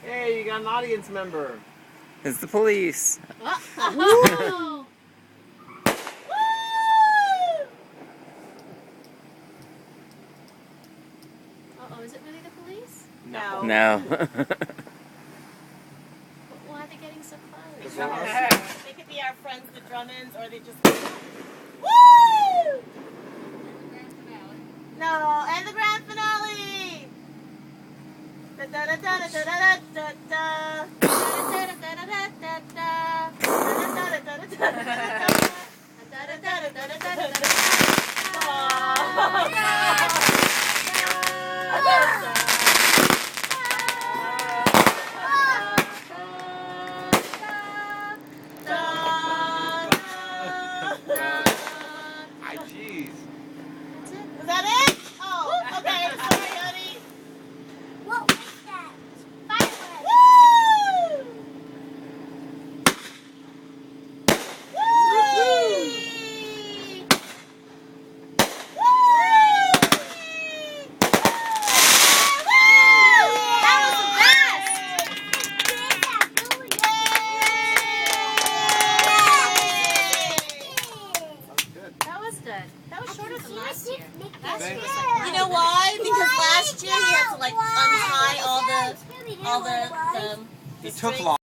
Hey, you got an audience member. It's the police. Uh-oh. Uh-oh, is it really the police? No. No. Why are they getting so close? They could be our friends, the Drummonds, or they just. Woo! No, and the grand finale. Da da da da da da da da Hi, jeez. Was that it? Oh, okay. Sorry, honey. What was that? Fireworks. Woo! Woo! That was good. That was shorter than last year. Last year was Thanks. like You know why? Because last year he had to like untie all the It took strings. long.